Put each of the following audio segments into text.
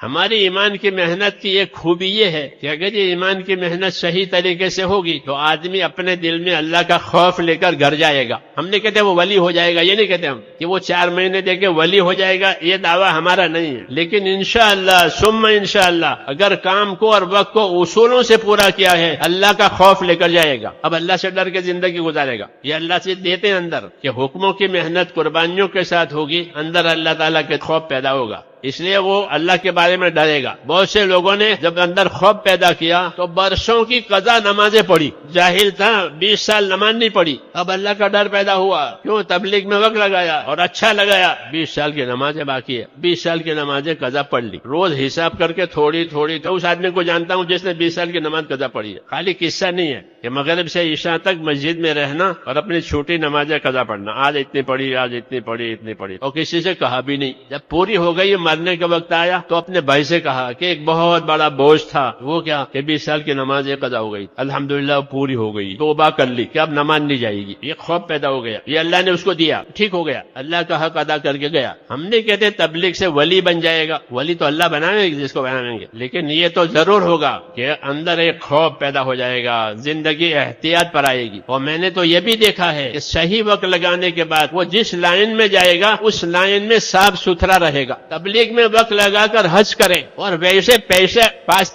ہماری ایمان کی محنت کی ایک خوبی یہ ہے کہ اگر یہ ایمان کی محنت صحیح طریقے سے ہوگی تو آدمی اپنے دل میں اللہ کا خوف لے کر گھر جائے گا. ہم نہیں کہتے وہ ولی ہو جائے گا، یہ نہیں کہتے ہم کہ وہ 4 مہینے دے کے ولی ہو جائے گا، یہ دعویٰ ہمارا نہیں ہے. لیکن انشاءاللہ ثم انشاءاللہ اگر کام کو اور وقت کو اصولوں سے پورا کیا ہے، اللہ کا خوف لے کر جائے گا. اب اللہ سے ڈر کے زندگی گزارے گا. یہ اللہ سے دیتے ہیں اندر کہ حکموں کی محنت قربانیوں کے ساتھ ہوگی، اندر اللہ تعالیٰ کے خوف پیدا ہوگا، اس لیے وہ اللہ کے بارے میں ڈرے گا. بہت سے لوگوں نے جب اندر خوف پیدا کیا تو برسوں کی قضا نمازیں پڑھی. جاہل تھا، 20 سال نماز نہیں پڑھی، اب اللہ کا ڈر پیدا ہوا. کیوں؟ تبلیغ میں وقت لگایا اور اچھا لگایا. 20 سال کی نمازیں باقی ہے، 20 سال کی نمازیں قضا پڑھ لی. روز حساب کر کے تھوڑی تھوڑی. تو اس آدمی کو جانتا ہوں جس نے 20 سال کی نماز قضا پڑھی ہے. خالی قصہ نہیں ہے کہ مغرب سے عشاء تک مسجد میں رہنا اور اپنی چھوٹی نمازیں قضا پڑھنا. آج اتنی پڑھی، آج اتنی پڑھی، اتنی پڑھی، اور کسی سے کہا بھی نہیں. جب پوری ہو گئی، مرنے کا وقت آیا تو اپنے بھائی سے کہا کہ ایک بہت بڑا بوجھ تھا، وہ کیا کہ 20 سال کی نماز ایک قضا ہو گئی، الحمدللہ پوری ہو گئی، توبہ کر لی کہ اب نماز نہیں جائے گی. یہ خوف پیدا ہو گیا، یہ اللہ نے اس کو دیا، ٹھیک ہو گیا، اللہ کا حق ادا کر کے گیا. ہم نہیں کہتے تبلیغ سے ولی بن جائے گا، ولی تو اللہ بنائیں گے جس کو بنائیں گے، لیکن یہ تو ضرور ہوگا کہ اندر ایک خوف پیدا ہو جائے گا، زندگی احتیاط پر آئے گی. اور میں نے تو یہ بھی دیکھا ہے کہ صحیح وقت لگانے کے بعد وہ جس لائن میں جائے گا اس لائن میں صاف ستھرا رہے گا. تبلیغ میں وقت لگا کر حج کرے اور ویسے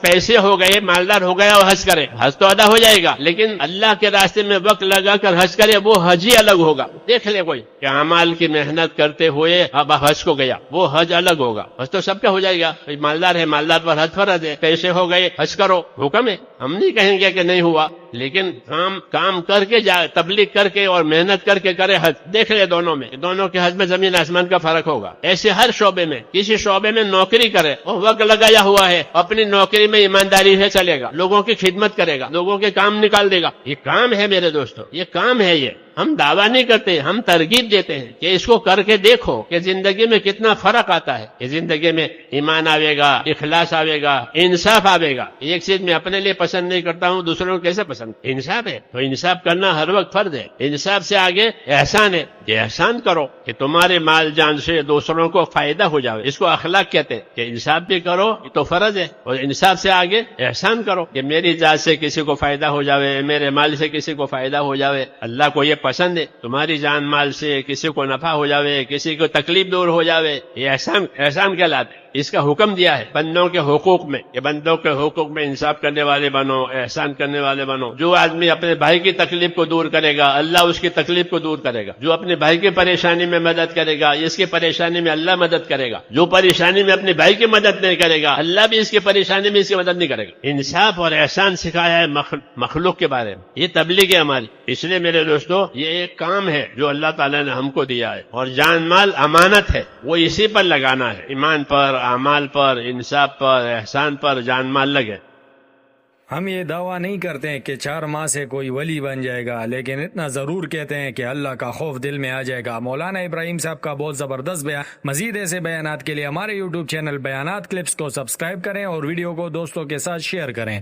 پیسے ہو گئے، مالدار ہو گیا اور حج کرے، حج تو ادا ہو جائے گا، لیکن اللہ کے راستے میں وقت لگا کر حج کرے، وہ حج ہی الگ ہوگا. دیکھ لے کوئی کہ اعمال کی محنت کرتے ہوئے اب حج کو گیا، وہ حج الگ ہوگا. حج تو سب کا ہو جائے گا، مالدار ہے، مالدار پر حج فرض ہے، پیسے ہو گئے حج کرو، حکم ہے. ہم نہیں کہیں گے کہ نہیں ہوا، لیکن کام کر کے تبلیغ کر کے اور محنت کر کے کرے حج. دیکھ لے دونوں کے حج میں زمین آسمان کا فرق ہوگا. ایسے ہر شعبے میں، کسی شعبے میں نوکری کرے اور وقت لگایا ہوا ہے، اپنی نوکری میں ایمانداری سے چلے گا، لوگوں کی خدمت کرے گا، لوگوں کے کام نکال دے گا. یہ کام ہے میرے دوستو، یہ کام ہے. یہ ہم دعویٰ نہیں کرتے، ہم ترغیب دیتے ہیں کہ اس کو کر کے دیکھو کہ زندگی میں کتنا فرق آتا ہے. کہ زندگی میں ایمان آئے گا، اخلاص آئے گا، انصاف آئے گا. ایک چیز میں اپنے لیے پسند نہیں کرتا ہوں، دوسروں کو کیسے پسند؟ انصاف ہے تو انصاف کرنا ہر وقت فرض ہے. انصاف سے آگے احسان ہے، یہ احسان کرو کہ تمہارے مال جان سے دوسروں کو فائدہ ہو جائے. اس کو اخلاق کہتے ہیں کہ انصاف بھی کرو، یہ تو فرض ہے، اور انصاف سے آگے احسان کرو کہ میری ذات سے کسی کو فائدہ ہو جاوے، میرے مال سے کسی کو فائدہ ہو جاوے. اللہ کو یہ پسند ہے، تمہاری جان مال سے کسی کو نفع ہو جاوے، کسی کو تکلیف دور ہو جاوے، یہ احسان کہلاتے ہیں. اس کا حکم دیا ہے بندوں کے حقوق میں کہ بندوں کے حقوق میں انصاف کرنے والے بنو، احسان کرنے والے بنو. جو آدمی اپنے بھائی کی تکلیف کو دور کرے گا، اللہ اس کی تکلیف کو دور کرے گا. جو اپنے بھائی کی پریشانی میں مدد کرے گا، اس کی پریشانی میں اللہ مدد کرے گا. جو پریشانی میں اپنے بھائی کی مدد نہیں کرے گا، اللہ بھی اس کی پریشانی میں اس کی مدد نہیں کرے گا. انصاف اور احسان سکھایا ہے مخلوق کے بارے میں. یہ تبلیغ ہے ہماری. اس لیے میرے دوستو، یہ ایک کام ہے جو اللہ تعالیٰ نے ہم کو دیا ہے، اور جان مال امانت ہے، وہ اسی پر لگانا ہے. ایمان پر، اعمال پر، انصاف پر، احسان پر جان مال لگے. ہم یہ دعویٰ نہیں کرتے ہیں کہ 4 ماہ سے کوئی ولی بن جائے گا، لیکن اتنا ضرور کہتے ہیں کہ اللہ کا خوف دل میں آ جائے گا. مولانا ابراہیم صاحب کا بہت زبردست بیان. مزید ایسے بیانات کے لیے ہمارے YouTube چینل بیانات کلپس کو سبسکرائب کریں اور ویڈیو کو دوستوں کے ساتھ شیئر کریں.